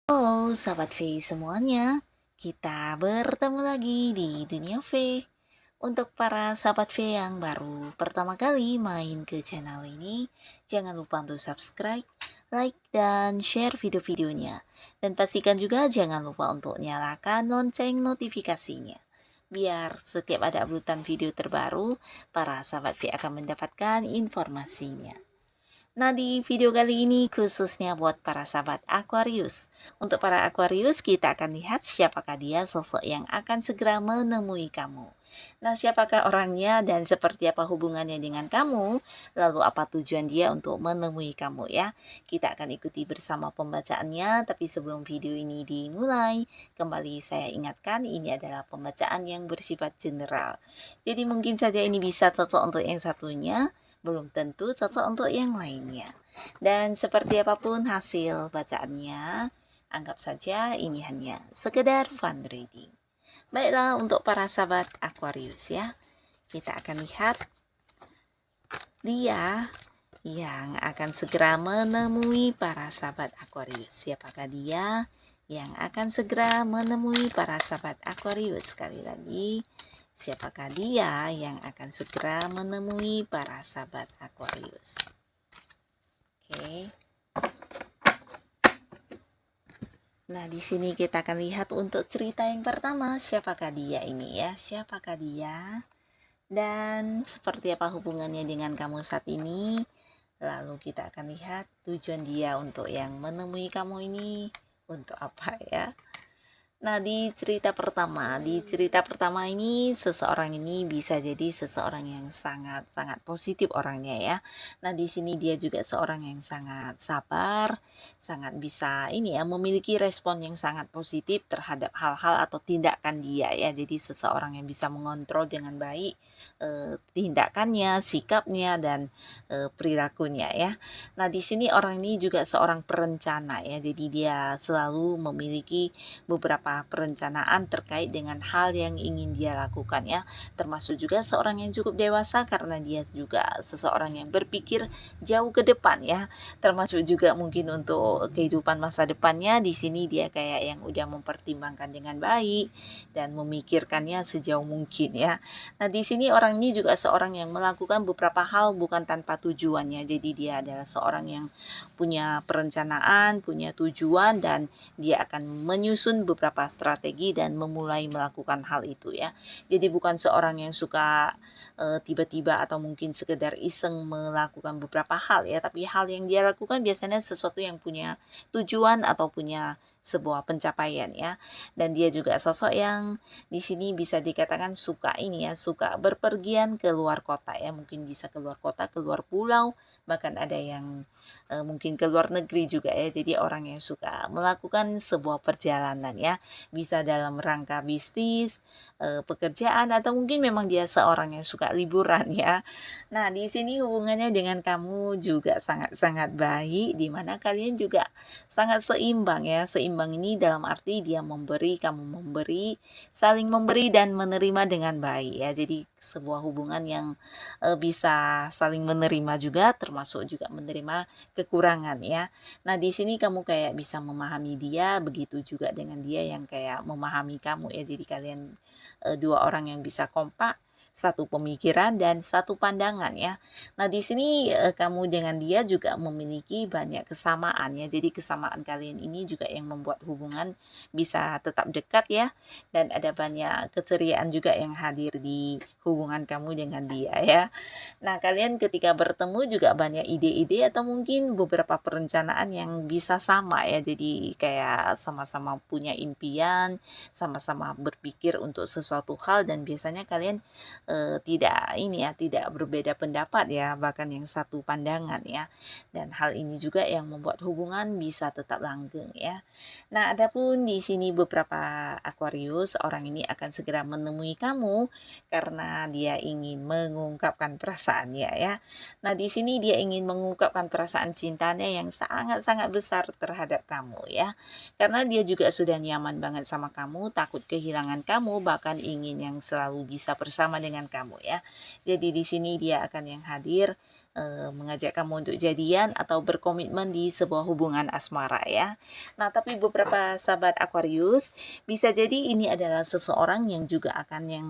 Halo sahabat V semuanya, kita bertemu lagi di Dunia V. Untuk para sahabat V yang baru pertama kali main ke channel ini, jangan lupa untuk subscribe, like, dan share video-videonya. Dan pastikan juga jangan lupa untuk nyalakan lonceng notifikasinya. Biar setiap ada uploadan video terbaru, para sahabat V akan mendapatkan informasinya. Nah, di video kali ini khususnya buat para sahabat Aquarius. Untuk para Aquarius, kita akan lihat siapakah dia sosok yang akan segera menemui kamu. Nah, siapakah orangnya dan seperti apa hubungannya dengan kamu? Lalu apa tujuan dia untuk menemui kamu ya? Kita akan ikuti bersama pembacaannya, tapi sebelum video ini dimulai, kembali saya ingatkan ini adalah pembacaan yang bersifat general. Jadi mungkin saja ini bisa cocok untuk yang satunya, belum tentu cocok untuk yang lainnya. Dan seperti apapun hasil bacaannya, anggap saja ini hanya sekedar fun reading. Baiklah, untuk para sahabat Aquarius ya, kita akan lihat dia yang akan segera menemui para sahabat Aquarius. Siapakah dia yang akan segera menemui para sahabat Aquarius? Sekali lagi, siapakah dia yang akan segera menemui para sahabat Aquarius? Oke. Nah, di sini kita akan lihat untuk cerita yang pertama, siapakah dia ini ya? Siapakah dia? Dan seperti apa hubungannya dengan kamu saat ini? Lalu kita akan lihat tujuan dia untuk yang menemui kamu ini untuk apa ya? Nah, di cerita pertama ini seseorang ini bisa jadi seseorang yang sangat-sangat positif orangnya ya. Nah, di sini dia juga seorang yang sangat sabar, sangat bisa ini ya memiliki respon yang sangat positif terhadap hal-hal atau tindakan dia ya. Jadi seseorang yang bisa mengontrol dengan baik tindakannya, sikapnya dan perilakunya ya. Nah, di sini orang ini juga seorang perencana ya. Jadi dia selalu memiliki beberapa perencanaan terkait dengan hal yang ingin dia lakukan ya, termasuk juga seorang yang cukup dewasa karena dia juga seseorang yang berpikir jauh ke depan ya, termasuk juga mungkin untuk kehidupan masa depannya. Di sini dia kayak yang udah mempertimbangkan dengan baik dan memikirkannya sejauh mungkin ya. Nah, di sini orang ini juga seorang yang melakukan beberapa hal bukan tanpa tujuannya. Jadi dia adalah seorang yang punya perencanaan, punya tujuan, dan dia akan menyusun beberapa strategi dan memulai melakukan hal itu ya. Jadi bukan seorang yang suka tiba-tiba atau mungkin sekedar iseng melakukan beberapa hal ya, tapi hal yang dia lakukan biasanya sesuatu yang punya tujuan atau punya sebuah pencapaian ya. Dan dia juga sosok yang di sini bisa dikatakan suka ini ya, suka berpergian ke luar kota ya, mungkin bisa ke luar kota, ke luar pulau, bahkan ada yang mungkin ke luar negeri juga ya. Jadi orang yang suka melakukan sebuah perjalanan ya, bisa dalam rangka bisnis, pekerjaan, atau mungkin memang dia seorang yang suka liburan ya. Nah, di sini hubungannya dengan kamu juga sangat-sangat baik, di mana kalian juga sangat seimbang ya. Seimbang ini dalam arti dia memberi, kamu memberi, saling memberi dan menerima dengan baik ya. Jadi sebuah hubungan yang bisa saling menerima juga, termasuk juga menerima kekurangan ya. Nah, di sini kamu kayak bisa memahami dia, begitu juga dengan dia yang kayak memahami kamu ya. Jadi kalian dua orang yang bisa kompak, satu pemikiran dan satu pandangan ya. Nah, di sini kamu dengan dia juga memiliki banyak kesamaan ya. Jadi kesamaan kalian ini juga yang membuat hubungan bisa tetap dekat ya. Dan ada banyak keceriaan juga yang hadir di hubungan kamu dengan dia ya. Nah, kalian ketika bertemu juga banyak ide-ide atau mungkin beberapa perencanaan yang bisa sama ya. Jadi kayak sama-sama punya impian, sama-sama berpikir untuk sesuatu hal, dan biasanya kalian tidak berbeda pendapat ya, bahkan yang satu pandangan ya. Dan hal ini juga yang membuat hubungan bisa tetap langgeng ya. Nah, adapun di sini beberapa Aquarius, orang ini akan segera menemui kamu karena dia ingin mengungkapkan perasaannya ya. Nah, di sini dia ingin mengungkapkan perasaan cintanya yang sangat-sangat besar terhadap kamu ya. Karena dia juga sudah nyaman banget sama kamu, takut kehilangan kamu, bahkan ingin yang selalu bisa bersama dengan kamu ya. Jadi di sini dia akan yang hadir mengajak kamu untuk jadian atau berkomitmen di sebuah hubungan asmara ya. Nah, tapi beberapa sahabat Aquarius, bisa jadi ini adalah seseorang yang juga akan yang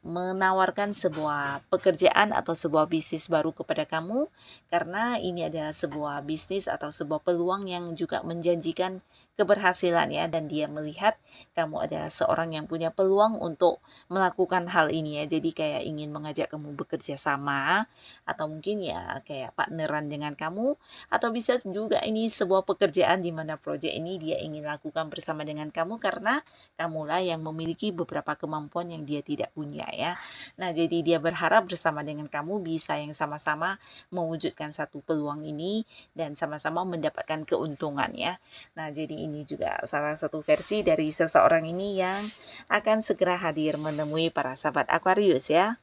menawarkan sebuah pekerjaan atau sebuah bisnis baru kepada kamu, karena ini adalah sebuah bisnis atau sebuah peluang yang juga menjanjikan keberhasilan ya, dan dia melihat kamu adalah seorang yang punya peluang untuk melakukan hal ini ya. Jadi kayak ingin mengajak kamu bekerja sama, atau mungkin ya kayak partneran dengan kamu, atau bisa juga ini sebuah pekerjaan di mana proyek ini dia ingin lakukan bersama dengan kamu karena kamulah yang memiliki beberapa kemampuan yang dia tidak punya ya. Nah, jadi dia berharap bersama dengan kamu bisa yang sama-sama mewujudkan satu peluang ini dan sama-sama mendapatkan keuntungan ya. Nah, jadi ini juga salah satu versi dari seseorang ini yang akan segera hadir menemui para sahabat Aquarius ya.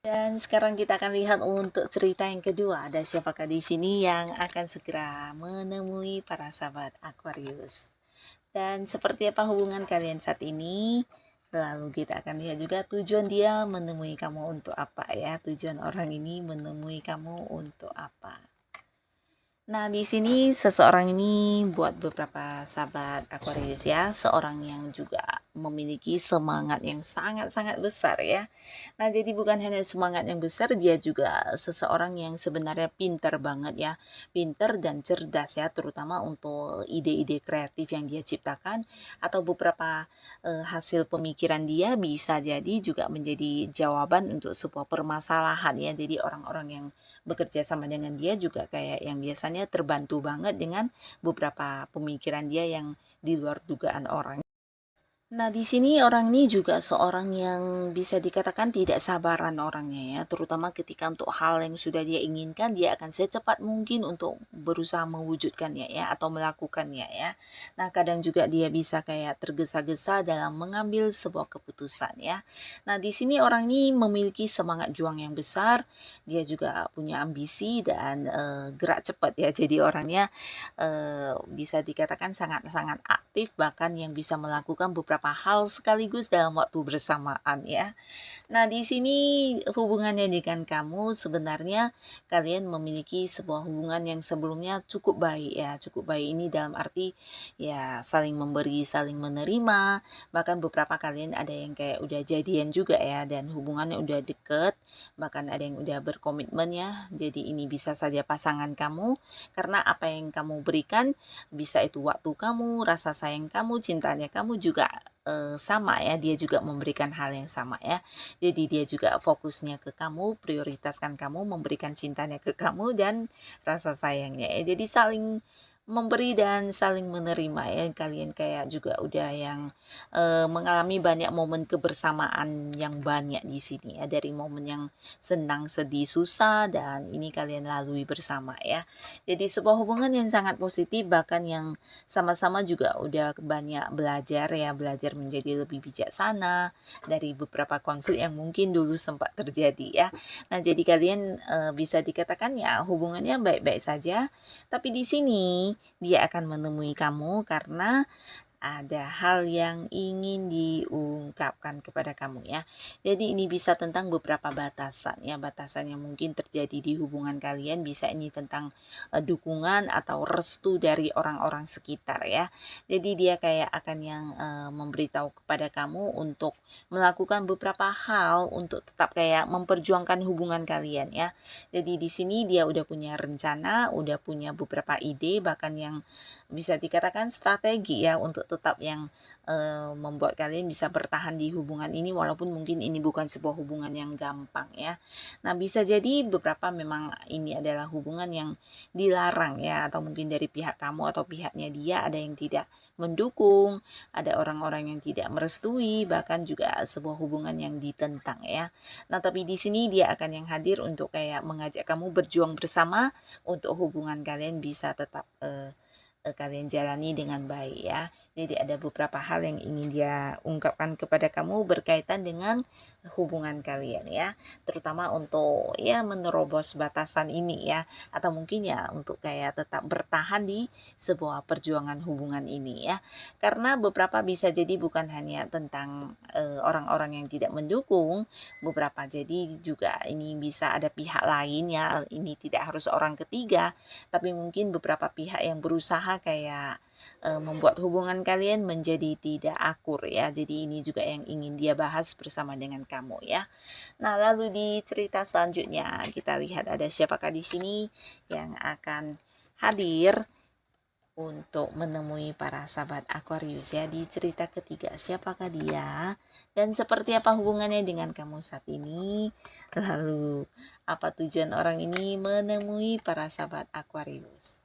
Dan sekarang kita akan lihat untuk cerita yang kedua, ada siapakah di sini yang akan segera menemui para sahabat Aquarius. Dan seperti apa hubungan kalian saat ini? Lalu kita akan lihat juga tujuan dia menemui kamu untuk apa ya. Tujuan orang ini menemui kamu untuk apa. Nah, di sini seseorang ini buat beberapa sahabat Aquarius ya, seorang yang juga memiliki semangat yang sangat-sangat besar ya. Nah, jadi bukan hanya semangat yang besar, dia juga seseorang yang sebenarnya pinter banget ya. Pinter dan cerdas ya, terutama untuk ide-ide kreatif yang dia ciptakan atau beberapa hasil pemikiran dia bisa jadi juga menjadi jawaban untuk sebuah permasalahan ya. Jadi orang-orang yang bekerja sama dengan dia juga kayak yang biasanya terbantu banget dengan beberapa pemikiran dia yang di luar dugaan orang. Nah, di sini orang ini juga seorang yang bisa dikatakan tidak sabaran orangnya ya, terutama ketika untuk hal yang sudah dia inginkan, dia akan secepat mungkin untuk berusaha mewujudkannya ya, atau melakukannya ya. Nah, kadang juga dia bisa kayak tergesa-gesa dalam mengambil sebuah keputusan ya. Nah, di sini orang ini memiliki semangat juang yang besar, dia juga punya ambisi dan gerak cepat ya, jadi orangnya bisa dikatakan sangat-sangat aktif, bahkan yang bisa melakukan beberapa hal sekaligus dalam waktu bersamaan ya. Nah, di sini hubungannya dengan kamu sebenarnya kalian memiliki sebuah hubungan yang sebelumnya cukup baik ya. Cukup baik ini dalam arti ya saling memberi, saling menerima. Bahkan beberapa kalian ada yang kayak udah jadian juga ya, dan hubungannya udah deket. Bahkan ada yang udah berkomitmen ya. Jadi ini bisa saja pasangan kamu, karena apa yang kamu berikan, bisa itu waktu kamu, rasa sayang kamu, cintanya kamu juga sama ya, dia juga memberikan hal yang sama ya. Jadi dia juga fokusnya ke kamu, prioritaskan kamu, memberikan cintanya ke kamu dan rasa sayangnya ya. Jadi saling memberi dan saling menerima ya. Kalian kayak juga udah yang mengalami banyak momen kebersamaan yang banyak di sini ya, dari momen yang senang, sedih, susah, dan ini kalian lalui bersama ya. Jadi sebuah hubungan yang sangat positif, bahkan yang sama-sama juga udah banyak belajar ya, belajar menjadi lebih bijaksana dari beberapa konflik yang mungkin dulu sempat terjadi ya. Nah, jadi kalian bisa dikatakan ya hubungannya baik-baik saja, tapi di sini dia akan menemui kamu karena ada hal yang ingin diungkapkan kepada kamu ya. Jadi ini bisa tentang beberapa batasan ya, batasan yang mungkin terjadi di hubungan kalian, bisa ini tentang dukungan atau restu dari orang-orang sekitar ya. Jadi dia kayak akan yang memberitahu kepada kamu untuk melakukan beberapa hal untuk tetap kayak memperjuangkan hubungan kalian ya. Jadi di sini dia udah punya rencana, udah punya beberapa ide, bahkan yang bisa dikatakan strategi ya untuk tetap yang membuat kalian bisa bertahan di hubungan ini, walaupun mungkin ini bukan sebuah hubungan yang gampang ya. Nah, bisa jadi beberapa memang ini adalah hubungan yang dilarang ya, atau mungkin dari pihak kamu atau pihaknya dia ada yang tidak mendukung, ada orang-orang yang tidak merestui, bahkan juga sebuah hubungan yang ditentang ya. Nah, tapi di sini dia akan yang hadir untuk kayak mengajak kamu berjuang bersama untuk hubungan kalian bisa tetap kalian jalani dengan baik ya. Jadi ada beberapa hal yang ingin dia ungkapkan kepada kamu berkaitan dengan hubungan kalian ya, terutama untuk ya menerobos batasan ini ya, atau mungkin ya untuk kayak tetap bertahan di sebuah perjuangan hubungan ini ya. Karena beberapa bisa jadi bukan hanya tentang orang-orang yang tidak mendukung, beberapa jadi juga ini bisa ada pihak lain ya, ini tidak harus orang ketiga, tapi mungkin beberapa pihak yang berusaha kayak membuat hubungan kalian menjadi tidak akur ya. Jadi ini juga yang ingin dia bahas bersama dengan kamu ya. Nah, lalu di cerita selanjutnya kita lihat ada siapakah di sini yang akan hadir untuk menemui para sahabat Aquarius ya. Di cerita ketiga, siapakah dia dan seperti apa hubungannya dengan kamu saat ini? Lalu apa tujuan orang ini menemui para sahabat Aquarius?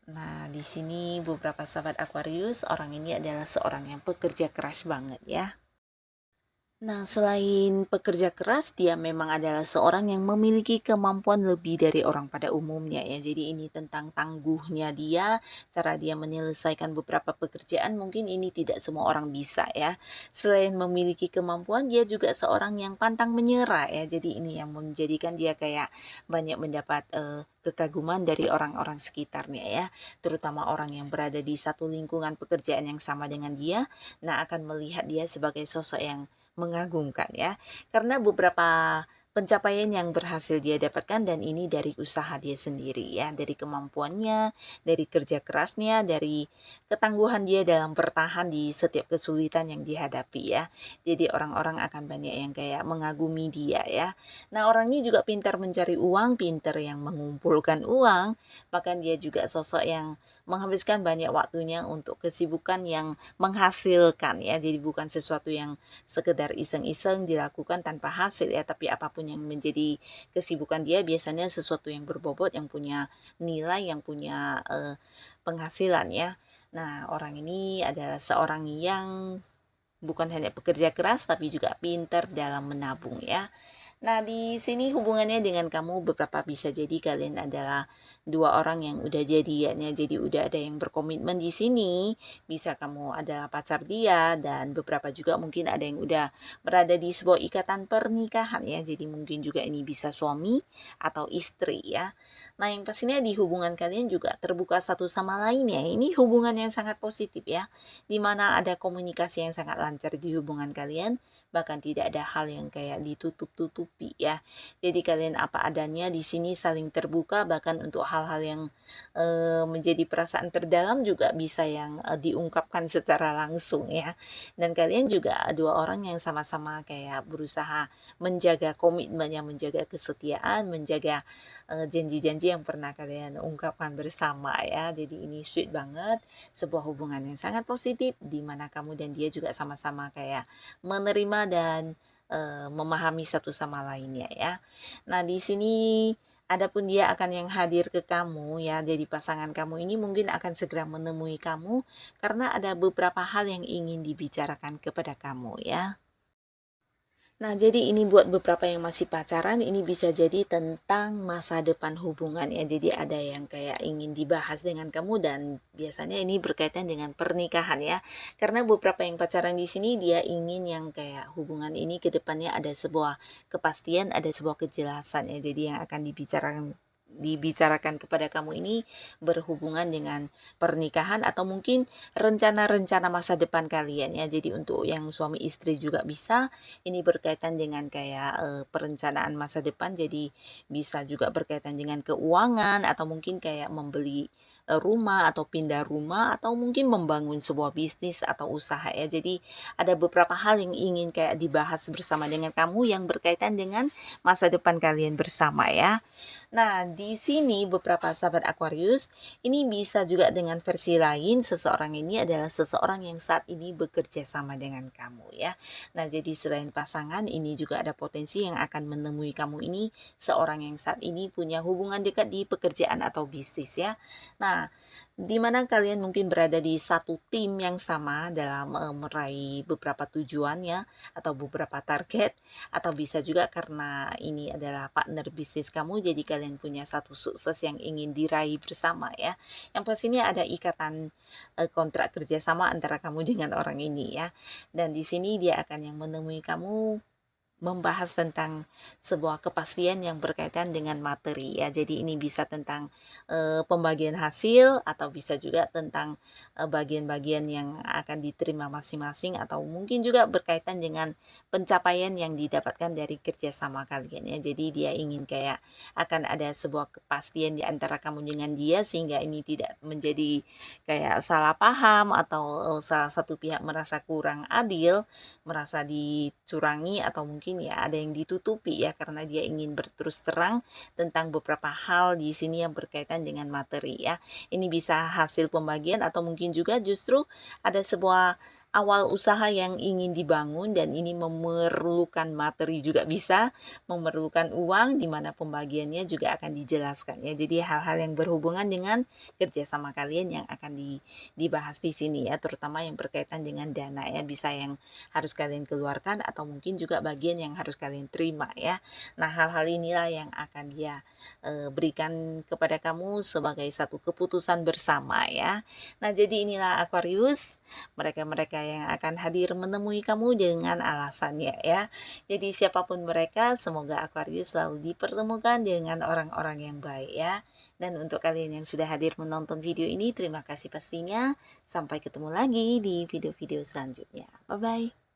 Nah, di sini beberapa sahabat Aquarius, orang ini adalah seorang yang pekerja keras banget ya. Nah, selain pekerja keras, dia memang adalah seorang yang memiliki kemampuan lebih dari orang pada umumnya ya. Jadi ini tentang tangguhnya dia, cara dia menyelesaikan beberapa pekerjaan, mungkin ini tidak semua orang bisa ya. Selain memiliki kemampuan, dia juga seorang yang pantang menyerah ya. Jadi ini yang menjadikan dia kayak banyak mendapat kekaguman dari orang-orang sekitarnya ya. Terutama orang yang berada di satu lingkungan pekerjaan yang sama dengan dia, nah akan melihat dia sebagai sosok yang mengagumkan ya, karena beberapa pencapaian yang berhasil dia dapatkan dan ini dari usaha dia sendiri ya, dari kemampuannya, dari kerja kerasnya, dari ketangguhan dia dalam bertahan di setiap kesulitan yang dihadapi ya. Jadi orang-orang akan banyak yang kayak mengagumi dia ya. Nah, orang ini juga pintar mencari uang, pintar yang mengumpulkan uang, bahkan dia juga sosok yang menghabiskan banyak waktunya untuk kesibukan yang menghasilkan ya. Jadi bukan sesuatu yang sekedar iseng-iseng dilakukan tanpa hasil ya, tapi apapun yang menjadi kesibukan dia biasanya sesuatu yang berbobot, yang punya nilai, yang punya penghasilan ya. Nah, orang ini adalah seorang yang bukan hanya pekerja keras tapi juga pintar dalam menabung ya. Nah, di sini hubungannya dengan kamu beberapa bisa jadi kalian adalah dua orang yang udah jadian ya. Jadi udah ada yang berkomitmen di sini. Bisa kamu adalah pacar dia dan beberapa juga mungkin ada yang udah berada di sebuah ikatan pernikahan ya. Jadi mungkin juga ini bisa suami atau istri ya. Nah, yang pastinya di hubungan kalian juga terbuka satu sama lain ya. Ini hubungan yang sangat positif ya. Dimana ada komunikasi yang sangat lancar di hubungan kalian, bahkan tidak ada hal yang kayak ditutup-tutupi ya. Jadi kalian apa adanya di sini saling terbuka, bahkan untuk hal-hal yang menjadi perasaan terdalam juga bisa yang diungkapkan secara langsung ya. Dan kalian juga dua orang yang sama-sama kayak berusaha menjaga komitmennya, menjaga kesetiaan, menjaga janji-janji yang pernah kalian ungkapkan bersama ya. Jadi ini sweet banget, sebuah hubungan yang sangat positif di mana kamu dan dia juga sama-sama kayak menerima dan memahami satu sama lainnya ya. Nah, di sini adapun dia akan yang hadir ke kamu ya, jadi pasangan kamu ini mungkin akan segera menemui kamu karena ada beberapa hal yang ingin dibicarakan kepada kamu ya. Nah, jadi ini buat beberapa yang masih pacaran, ini bisa jadi tentang masa depan hubungan ya. Jadi ada yang kayak ingin dibahas dengan kamu dan biasanya ini berkaitan dengan pernikahan ya. Karena beberapa yang pacaran di sini dia ingin yang kayak hubungan ini ke depannya ada sebuah kepastian, ada sebuah kejelasan ya. Jadi yang akan dibicarakan kepada kamu ini berhubungan dengan pernikahan atau mungkin rencana-rencana masa depan kalian ya. Jadi untuk yang suami istri juga bisa ini berkaitan dengan kayak perencanaan masa depan, jadi bisa juga berkaitan dengan keuangan atau mungkin kayak membeli rumah atau pindah rumah atau mungkin membangun sebuah bisnis atau usaha ya. Jadi ada beberapa hal yang ingin kayak dibahas bersama dengan kamu yang berkaitan dengan masa depan kalian bersama ya. Nah, di sini beberapa sahabat Aquarius, ini bisa juga dengan versi lain, seseorang ini adalah seseorang yang saat ini bekerja sama dengan kamu ya. Nah, jadi selain pasangan, ini juga ada potensi yang akan menemui kamu ini seorang yang saat ini punya hubungan dekat di pekerjaan atau bisnis ya. Nah, di mana kalian mungkin berada di satu tim yang sama dalam meraih beberapa tujuan ya, atau beberapa target, atau bisa juga karena ini adalah partner bisnis kamu, jadi kalian punya satu sukses yang ingin diraih bersama ya. Yang pastinya ada ikatan kontrak kerjasama antara kamu dengan orang ini ya. Dan di sini dia akan yang menemui kamu membahas tentang sebuah kepastian yang berkaitan dengan materi ya. Jadi ini bisa tentang pembagian hasil atau bisa juga tentang bagian-bagian yang akan diterima masing-masing atau mungkin juga berkaitan dengan pencapaian yang didapatkan dari kerjasama kalian ya. Jadi dia ingin kayak akan ada sebuah kepastian di antara kamu dengan dia sehingga ini tidak menjadi kayak salah paham atau salah satu pihak merasa kurang adil, merasa dicurangi atau mungkin ya ada yang ditutupi ya karena dia ingin berterus terang tentang beberapa hal di sini yang berkaitan dengan materi ya. Ini bisa hasil pembagian atau mungkin juga justru ada sebuah awal usaha yang ingin dibangun dan ini memerlukan materi juga bisa, memerlukan uang di mana pembagiannya juga akan dijelaskan ya. Jadi hal-hal yang berhubungan dengan kerjasama kalian yang akan dibahas di sini ya, terutama yang berkaitan dengan dana ya, bisa yang harus kalian keluarkan atau mungkin juga bagian yang harus kalian terima ya. Nah, hal-hal inilah yang akan dia berikan kepada kamu sebagai satu keputusan bersama ya. Nah, jadi inilah Aquarius, mereka-mereka yang akan hadir menemui kamu dengan alasannya ya. Jadi siapapun mereka, semoga Aquarius selalu dipertemukan dengan orang-orang yang baik ya. Dan untuk kalian yang sudah hadir menonton video ini, terima kasih pastinya. Sampai ketemu lagi di video-video selanjutnya. Bye-bye.